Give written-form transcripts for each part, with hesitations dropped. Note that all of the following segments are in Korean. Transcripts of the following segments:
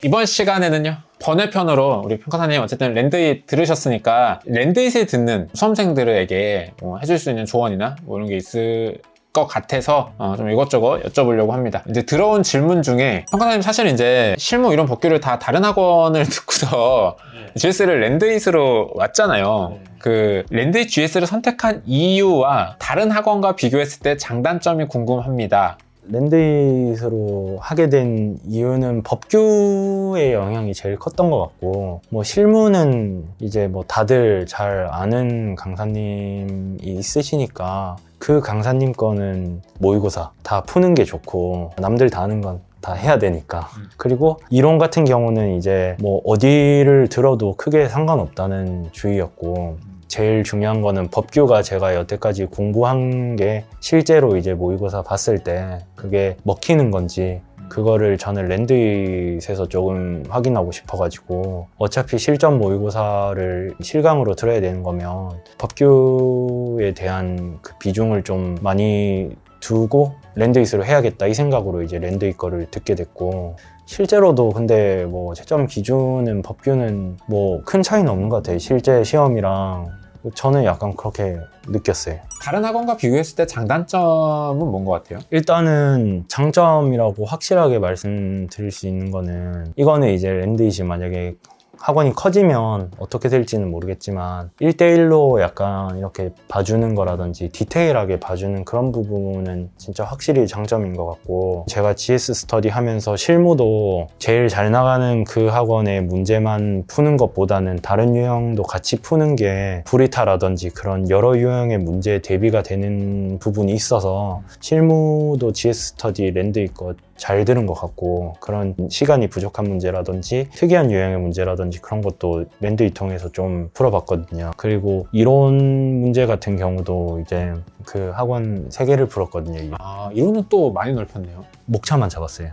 이번 시간에는요, 번외편으로 우리 평가사님 어쨌든 랜드잇 들으셨으니까 랜드잇을 듣는 수험생들에게 해줄 수 있는 조언이나 이런 게 있을 것 같아서 좀 이것저것 여쭤보려고 합니다. 이제 들어온 질문 중에 평가사님 사실 이제 실무 이런 법규를 다 다른 학원을 듣고서 GS를 랜드잇으로 왔잖아요. 그 랜드잇 GS를 선택한 이유와 다른 학원과 비교했을 때 장단점이 궁금합니다. 랜드잇으로 하게 된 이유는 법규의 영향이 제일 컸던 것 같고, 뭐 실무는 이제 뭐 다들 잘 아는 강사님이 있으시니까 그 강사님 거는 모의고사 다 푸는 게 좋고, 남들 다 아는 건 다 해야 되니까. 그리고 이론 같은 경우는 이제 뭐 어디를 들어도 크게 상관없다는 주의였고, 제일 중요한 거는 법규가 제가 여태까지 공부한 게 실제로 이제 모의고사 봤을 때 그게 먹히는 건지, 그거를 저는 랜드잇에서 조금 확인하고 싶어가지고, 어차피 실전 모의고사를 실강으로 들어야 되는 거면 법규에 대한 그 비중을 좀 많이 두고 랜드잇으로 해야겠다 이 생각으로 이제 랜드잇 거를 듣게 됐고, 실제로도 근데 뭐 채점 기준은 법규는 뭐 큰 차이는 없는 것 같아요. 실제 시험이랑 저는 약간 그렇게 느꼈어요. 다른 학원과 비교했을 때 장단점은 뭔 것 같아요? 일단은 장점이라고 확실하게 말씀드릴 수 있는 거는, 이거는 이제 랜드잇이 만약에 학원이 커지면 어떻게 될지는 모르겠지만 1대1로 약간 이렇게 봐주는 거라든지 디테일하게 봐주는 그런 부분은 진짜 확실히 장점인 것 같고, 제가 GS 스터디 하면서 실무도 제일 잘 나가는 그 학원의 문제만 푸는 것보다는 다른 유형도 같이 푸는 게 브리타라든지 그런 여러 유형의 문제에 대비가 되는 부분이 있어서 실무도 GS 스터디 랜드잇 거 잘 들은 것 같고, 그런 시간이 부족한 문제라든지 특이한 유형의 문제라든지 그런 것도 랜드잇 통해서 좀 풀어봤거든요. 그리고 이론 문제 같은 경우도 이제 그 학원 3개를 풀었거든요. 이론은 또 많이 넓혔네요. 목차만 잡았어요.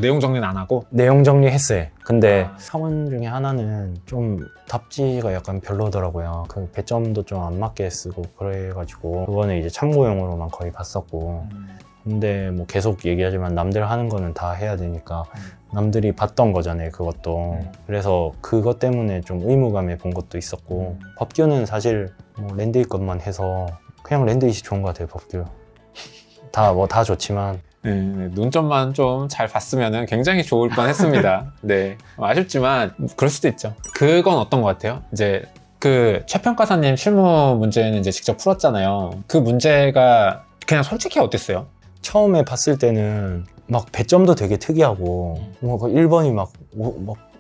내용 정리는 안 하고? 내용 정리했어요. 근데 학원 중에 하나는 좀 답지가 약간 별로더라고요. 그 배점도 좀 안 맞게 쓰고 그래가지고 그거는 이제 참고용으로만 거의 봤었고, 근데 뭐 계속 얘기하지만 남들 하는 거는 다 해야 되니까 남들이 봤던 거잖아요, 그것도. 그래서 그것 때문에 좀 의무감에 본 것도 있었고, 법규는 사실 뭐 랜드잇 것만 해서 그냥 랜드잇이 좋은 것 같아요. 법규 다 좋지만 논점만 좀 잘 봤으면 굉장히 좋을 뻔 했습니다. 네, 아쉽지만 그럴 수도 있죠. 그건 어떤 것 같아요? 이제 그 최평가사님 실무 문제는 이제 직접 풀었잖아요. 그 문제가 그냥 솔직히 어땠어요? 처음에 봤을 때는 막 배점도 되게 특이하고, 뭐 1번이 막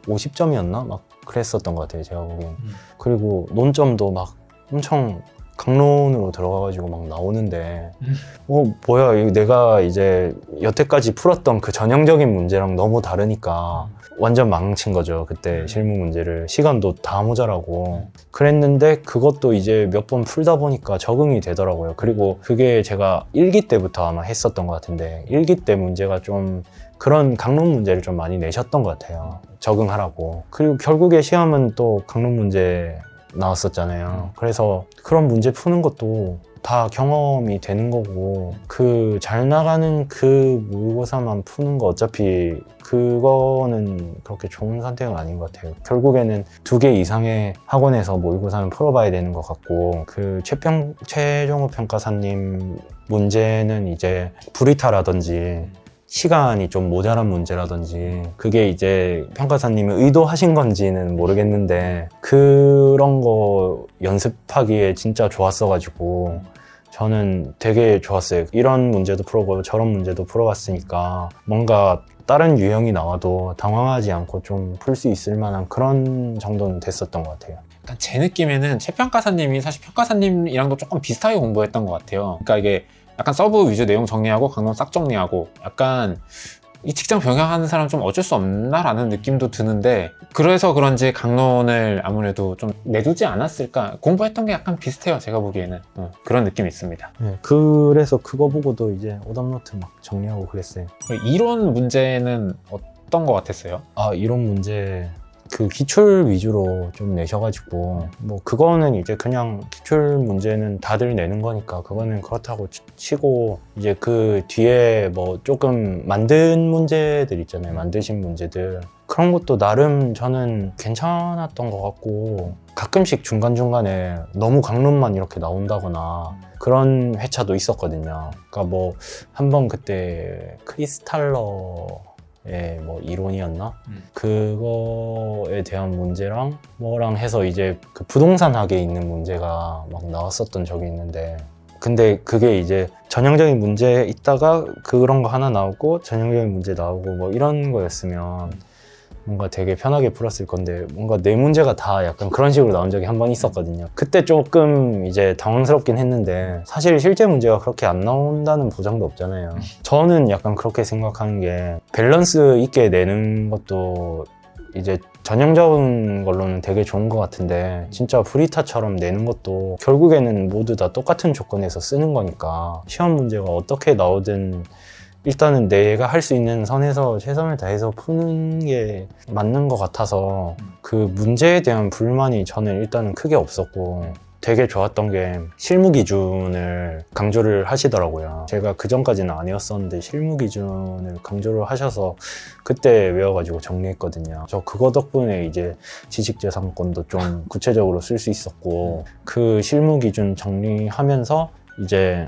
50점이었나? 막 그랬었던 것 같아요, 제가 보기엔. 그리고 논점도 막 엄청 강론으로 들어가가지고 막 나오는데, 뭐야, 이거 내가 이제 여태까지 풀었던 그 전형적인 문제랑 너무 다르니까 완전 망친 거죠, 그때 실무 문제를. 시간도 다 모자라고 그랬는데, 그것도 이제 몇 번 풀다 보니까 적응이 되더라고요. 그리고 그게 제가 1기 때부터 아마 했었던 것 같은데, 1기 때 문제가 좀 그런 강론 문제를 좀 많이 내셨던 것 같아요, 적응하라고. 그리고 결국에 시험은 또 강론 문제 나왔었잖아요. 그래서 그런 문제 푸는 것도 다 경험이 되는 거고, 그 잘 나가는 그 모의고사만 푸는 거 어차피 그거는 그렇게 좋은 선택은 아닌 것 같아요. 결국에는 2개 이상의 학원에서 모의고사는 풀어봐야 되는 것 같고, 그 최종호 평가사님 문제는 이제 브리타라든지 시간이 좀 모자란 문제라든지, 그게 이제 평가사님이 의도하신 건지는 모르겠는데 그런 거 연습하기에 진짜 좋았어가지고 저는 되게 좋았어요. 이런 문제도 풀어보고 저런 문제도 풀어봤으니까 뭔가 다른 유형이 나와도 당황하지 않고 좀 풀 수 있을 만한 그런 정도는 됐었던 것 같아요. 일단 제 느낌에는 최평가사님이 사실 평가사님이랑도 조금 비슷하게 공부했던 것 같아요. 그러니까 이게 약간 서브 위주 내용 정리하고 강론 싹 정리하고, 약간 이 직장 병행하는 사람 좀 어쩔 수 없나라는 느낌도 드는데, 그래서 그런지 강론을 아무래도 좀 내두지 않았을까? 공부했던 게 약간 비슷해요, 제가 보기에는. 그런 느낌이 있습니다. 네, 그래서 그거 보고도 이제 오답노트 막 정리하고 그랬어요. 이론 문제는 어떤 것 같았어요? 이런 문제 그 기출 위주로 좀 내셔가지고 뭐 그거는 이제 그냥 기출 문제는 다들 내는 거니까 그거는 그렇다고 치고 이제 그 뒤에 뭐 조금 만든 문제들 있잖아요. 만드신 문제들 그런 것도 나름 저는 괜찮았던 것 같고 가끔씩 중간중간에 너무 강론만 이렇게 나온다거나 그런 회차도 있었거든요. 그러니까 뭐 한번 그때 크리스탈러의 뭐 이론이었나? 그거에 대한 문제랑 뭐랑 해서 이제 그 부동산학에 있는 문제가 막 나왔었던 적이 있는데 근데 그게 이제 전형적인 문제 있다가 그런 거 하나 나오고 전형적인 문제 나오고 뭐 이런 거였으면 뭔가 되게 편하게 풀었을 건데 뭔가 네 문제가 다 약간 그런 식으로 나온 적이 한 번 있었거든요. 그때 조금 이제 당황스럽긴 했는데 사실 실제 문제가 그렇게 안 나온다는 보장도 없잖아요. 저는 약간 그렇게 생각하는 게 밸런스 있게 내는 것도 이제 전형적인 걸로는 되게 좋은 것 같은데 진짜 브리타처럼 내는 것도 결국에는 모두 다 똑같은 조건에서 쓰는 거니까 시험 문제가 어떻게 나오든 일단은 내가 할 수 있는 선에서 최선을 다해서 푸는 게 맞는 것 같아서 그 문제에 대한 불만이 저는 일단은 크게 없었고 되게 좋았던 게 실무 기준을 강조를 하시더라고요. 제가 그 전까지는 아니었었는데 실무 기준을 강조를 하셔서 그때 외워가지고 정리했거든요. 저 그거 덕분에 이제 지식재산권도 좀 구체적으로 쓸 수 있었고 그 실무 기준 정리하면서 이제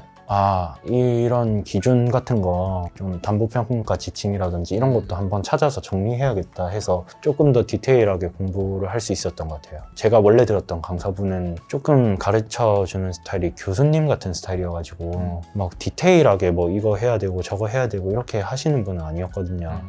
이런 기준 같은 거 좀 담보평가 지침이라든지 이런 것도 한번 찾아서 정리해야겠다 해서 조금 더 디테일하게 공부를 할 수 있었던 것 같아요. 제가 원래 들었던 강사분은 조금 가르쳐주는 스타일이 교수님 같은 스타일이어가지고 막 디테일하게 뭐 이거 해야 되고 저거 해야 되고 이렇게 하시는 분은 아니었거든요.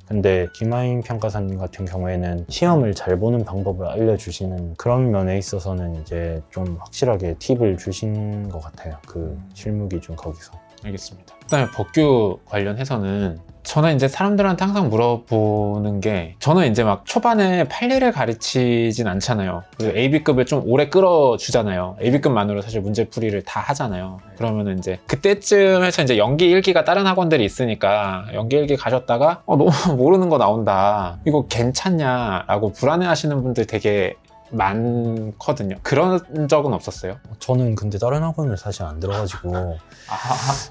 근데 김하인 평가사님 같은 경우에는 시험을 잘 보는 방법을 알려주시는 그런 면에 있어서는 이제 좀 확실하게 팁을 주신 것 같아요. 그 실무 기준 거기서. 알겠습니다. 그다음에 법규 관련해서는 저는 이제 사람들한테 항상 물어보는 게 저는 이제 막 초반에 판례를 가르치진 않잖아요. 그리고 AB급을 좀 오래 끌어주잖아요. AB급만으로 사실 문제풀이를 다 하잖아요. 그러면은 이제 그때쯤 해서 이제 연기 1기가 다른 학원들이 있으니까 연기 1기 가셨다가 너무 모르는 거 나온다. 이거 괜찮냐라고 불안해하시는 분들 되게 많거든요. 그런 적은 없었어요? 저는 근데 다른 학원을 사실 안 들어가지고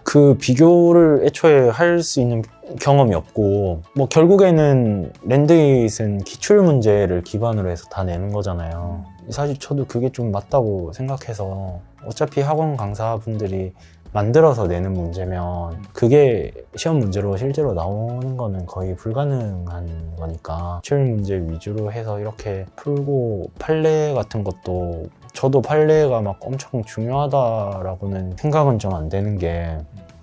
그 비교를 애초에 할 수 있는 경험이 없고 뭐 결국에는 랜드잇은 기출 문제를 기반으로 해서 다 내는 거잖아요. 사실 저도 그게 좀 맞다고 생각해서 어차피 학원 강사분들이 만들어서 내는 문제면 그게 시험 문제로 실제로 나오는 거는 거의 불가능한 거니까 기출 문제 위주로 해서 이렇게 풀고 판례 같은 것도 저도 판례가 막 엄청 중요하다라고는 생각은 좀 안 되는 게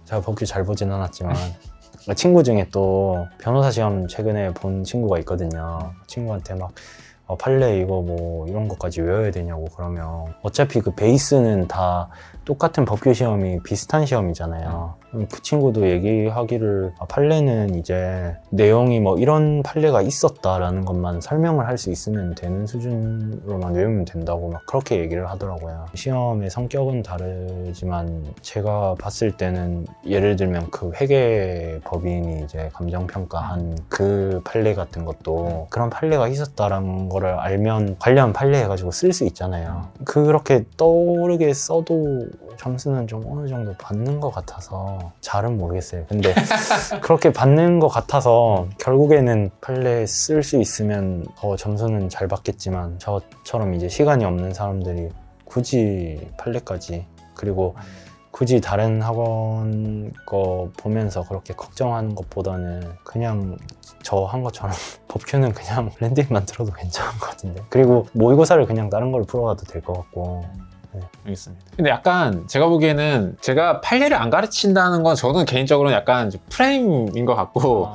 제가 법규 잘 보진 않았지만 친구 중에 또 변호사 시험 최근에 본 친구가 있거든요. 친구한테 막 판례 이거 뭐 이런 것까지 외워야 되냐고 그러면 어차피 그 베이스는 다 똑같은 법규 시험이 비슷한 시험이잖아요. 그 친구도 얘기하기를 판례는 이제 내용이 뭐 이런 판례가 있었다라는 것만 설명을 할 수 있으면 되는 수준으로만 외우면 된다고 막 그렇게 얘기를 하더라고요. 시험의 성격은 다르지만 제가 봤을 때는 예를 들면 그 회계법인이 이제 감정평가한 그 판례 같은 것도 그런 판례가 있었다라는 거를 알면 관련 판례 해가지고 쓸 수 있잖아요. 그렇게 떠오르게 써도 점수는 좀 어느 정도 받는 것 같아서 잘은 모르겠어요. 근데 그렇게 받는 것 같아서 결국에는 판례 쓸 수 있으면 더 점수는 잘 받겠지만 저처럼 이제 시간이 없는 사람들이 굳이 판례까지 그리고 굳이 다른 학원 거 보면서 그렇게 걱정하는 것보다는 그냥 저 한 것처럼 법규는 그냥 랜딩만 들어도 괜찮은 것 같은데 그리고 모의고사를 그냥 다른 걸로 풀어가도 될 것 같고 알겠습니다. 근데 약간 제가 보기에는 제가 판례를 안 가르친다는 건 저는 개인적으로는 약간 프레임인 것 같고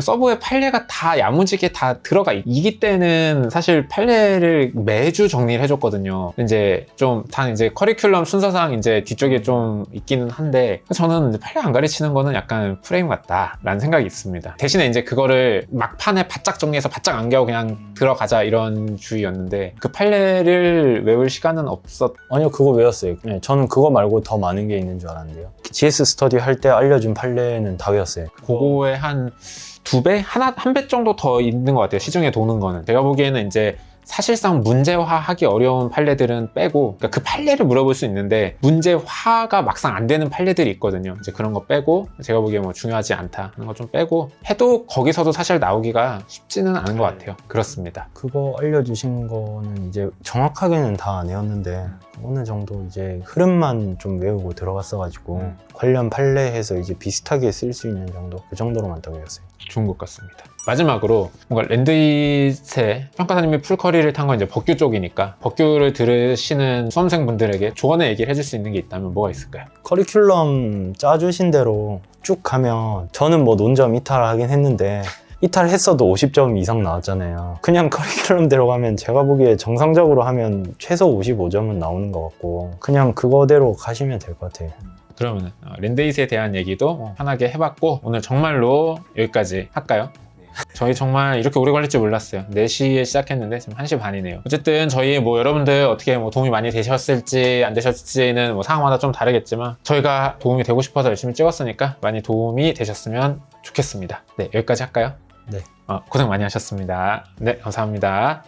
서브에 판례가 다 야무지게 다 들어가 있기 때는 사실 판례를 매주 정리를 해줬거든요. 이제 좀 단 이제 커리큘럼 순서상 이제 뒤쪽에 좀 있기는 한데 저는 판례 안 가르치는 거는 약간 프레임 같다라는 생각이 있습니다. 대신에 이제 그거를 막판에 바짝 정리해서 바짝 안겨고 그냥 들어가자 이런 주의였는데 그 판례를 외울 시간은 아니요 그거 외웠어요. 네, 저는 그거 말고 더 많은 게 있는 줄 알았는데요. GS 스터디 할 때 알려준 판례는 다 외웠어요. 그거에 한 2배? 한 배 정도 더 있는 것 같아요. 시중에 도는 거는. 제가 보기에는 이제 사실상 문제화하기 어려운 판례들은 빼고, 그러니까 그 판례를 물어볼 수 있는데 문제화가 막상 안 되는 판례들이 있거든요. 이제 그런 거 빼고, 제가 보기에 뭐 중요하지 않다 하는 거 좀 빼고 해도 거기서도 사실 나오기가 쉽지는 않은 것 같아요. 그렇습니다. 그거 알려주신 거는 이제 정확하게는 다 안 외웠는데 어느 정도 이제 흐름만 좀 외우고 들어갔어가지고 관련 판례에서 이제 비슷하게 쓸 수 있는 정도, 그 정도로만 더 외웠어요. 좋은 것 같습니다. 마지막으로 뭔가 랜드잇의 평가사님이 풀커리를 탄 건 이제 법규 쪽이니까 법규를 들으시는 수험생분들에게 조언의 얘기를 해줄 수 있는 게 있다면 뭐가 있을까요? 커리큘럼 짜주신 대로 쭉 가면, 저는 뭐 논점 이탈하긴 했는데 이탈했어도 50점 이상 나왔잖아요. 그냥 커리큘럼대로 가면 제가 보기에 정상적으로 하면 최소 55점은 나오는 것 같고, 그냥 그거대로 가시면 될 것 같아요. 그러면 랜드잇에 대한 얘기도 편하게 해봤고 오늘 정말로 여기까지 할까요? 저희 정말 이렇게 오래 걸릴 줄 몰랐어요. 4시에 시작했는데 지금 1시 반이네요. 어쨌든 저희 뭐 여러분들 어떻게 뭐 도움이 많이 되셨을지 안 되셨을지는 뭐 상황마다 좀 다르겠지만 저희가 도움이 되고 싶어서 열심히 찍었으니까 많이 도움이 되셨으면 좋겠습니다. 네, 여기까지 할까요? 네. 고생 많이 하셨습니다. 네, 감사합니다.